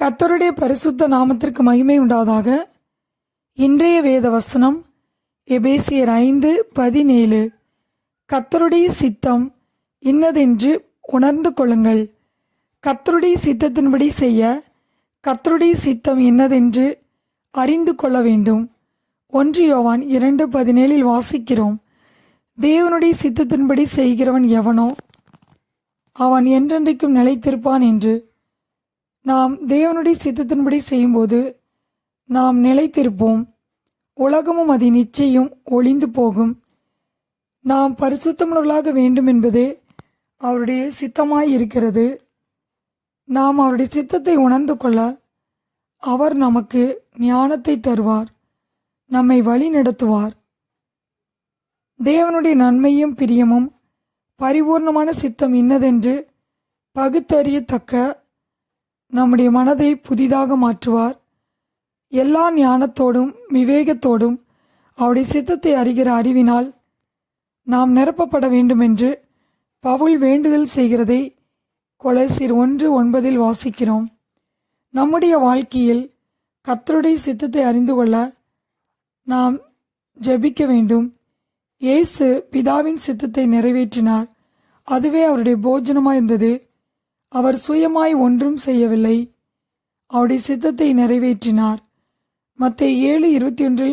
கர்த்தருடைய பரிசுத்த நாமத்திற்கு மகிமை உண்டாதாக. இன்றைய வேத வசனம் எபேசியர் 5:17. கர்த்தருடைய சித்தம் இன்னதென்று உணர்ந்து கொள்ளுங்கள். கர்த்தருடைய சித்தத்தின்படி செய்ய கர்த்தருடைய சித்தம் இன்னதென்று அறிந்து கொள்ள வேண்டும். 1 யோவான் 2:17 வாசிக்கிறோம். தேவனுடைய சித்தத்தின்படி செய்கிறவன் எவனோ அவன் என்றென்றைக்கும் நிலைத்திருப்பான் என்று. நாம் தேவனுடைய சித்தத்தின்படி செய்யும்போது நாம் நிலைத்திருப்போம். உலகமும் அது நிச்சயம் ஒளிந்து போகும். நாம் பரிசுத்தமுள்ளவர்களாக வேண்டும் என்பதே அவருடைய சித்தமாய் இருக்கிறது. நாம் அவருடைய சித்தத்தை உணர்ந்து கொள்ள அவர் நமக்கு ஞானத்தை தருவார், நம்மை வழி நடத்துவார். தேவனுடைய நன்மையும் பிரியமும் பரிபூர்ணமான சித்தம் இன்னதென்று பகுத்தறியத்தக்க நம்முடைய மனதை புதிதாக மாற்றுவார். எல்லா ஞானத்தோடும் விவேகத்தோடும் அவருடைய சித்தத்தை அறிகிற அறிவினால் நாம் நிரப்பப்பட வேண்டுமென்று பவுல் வேண்டுதல் செய்கிறதை கொலோசியர் 1:9 வாசிக்கிறோம். நம்முடைய வாழ்க்கையில் கர்த்தருடைய சித்தத்தை அறிந்து கொள்ள நாம் ஜெபிக்க வேண்டும். இயேசு பிதாவின் சித்தத்தை நிறைவேற்றினார். அதுவே அவருடைய போஜனமாய் இருந்தது. அவர் சுயமாய் ஒன்றும் செய்யவில்லை, அவருடைய சித்தத்தை நிறைவேற்றினார். மத்தேயு 7:21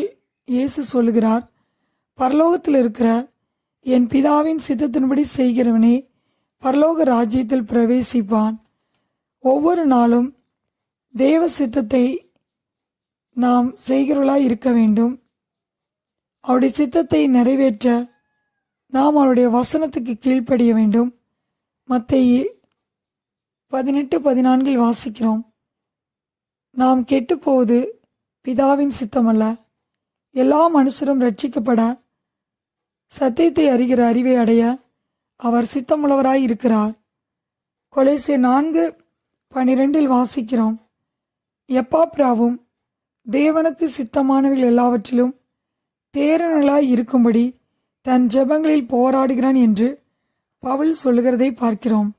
இயேசு சொல்லுகிறார், பரலோகத்தில் இருக்கிற என் பிதாவின் சித்தத்தின்படி செய்கிறவனே பரலோக ராஜ்யத்தில் பிரவேசிப்பான். ஒவ்வொரு நாளும் தேவ சித்தத்தை நாம் செய்கிறவர்களாய் இருக்க வேண்டும். அவருடைய சித்தத்தை நிறைவேற்ற நாம் அவருடைய வசனத்துக்கு கீழ்ப்படிய வேண்டும். மத்தேயு 18:14 வாசிக்கிறோம். நாம் கெட்டுப்போவது பிதாவின் சித்தமல்ல, எல்லா மனுஷரும் ரட்சிக்கப்பட சத்தியத்தை அறிகிற அறிவை அடைய அவர் சித்தமுள்ளவராய் இருக்கிறார். கொலோசியர் 4:12 வாசிக்கிறோம். எப்பாப்ராவும் தேவனுக்கு சித்தமானவர்கள் எல்லாவற்றிலும் தேரர்களாய் இருக்கும்படி தன் ஜெபங்களில் போராடுகிறான் என்று பவுல் சொல்லுகிறதை பார்க்கிறோம்.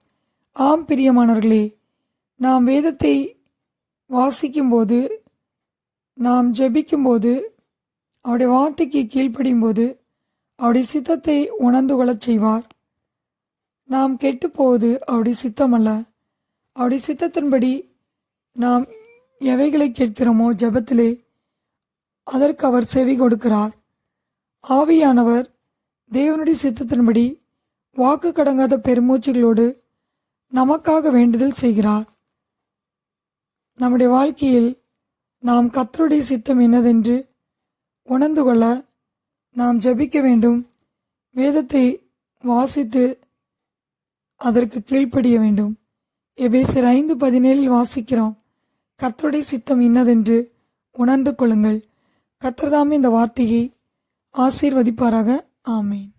ஆம் பிரியமானவர்களே, நாம் வேதத்தை வாசிக்கும்போது, நாம் ஜெபிக்கும்போது, அவருடைய வார்த்தைக்கு கீழ்ப்படியும் போது அவருடைய சித்தத்தை உணர்ந்து கொள்ளச் செய்வார். நாம் கெட்டுப்போவது அவருடைய சித்தம் அல்ல. அவருடைய சித்தத்தின்படி நாம் எவைகளை கேட்கிறோமோ ஜெபத்திலே அதற்கு அவர் செவி கொடுக்கிறார். ஆவியானவர் தேவனுடைய சித்தத்தின்படி வாக்கு கடங்காத பெருமூச்சுகளோடு நமக்காக வேண்டுதல் செய்கிறார். நம்முடைய வாழ்க்கையில் நாம் கர்த்தருடைய சித்தம் என்னதென்று உணர்ந்து கொள்ள நாம் ஜெபிக்க வேண்டும். வேதத்தை வாசித்து அதற்கு கீழ்ப்படிய வேண்டும். எபேசியர் 5:17 வாசிக்கிறோம். கர்த்தருடைய சித்தம் இன்னதென்று உணர்ந்து கொள்ளுங்கள். கர்த்தர் தாமே இந்த வார்த்தையை ஆசீர்வதிப்பாராக. ஆமேன்.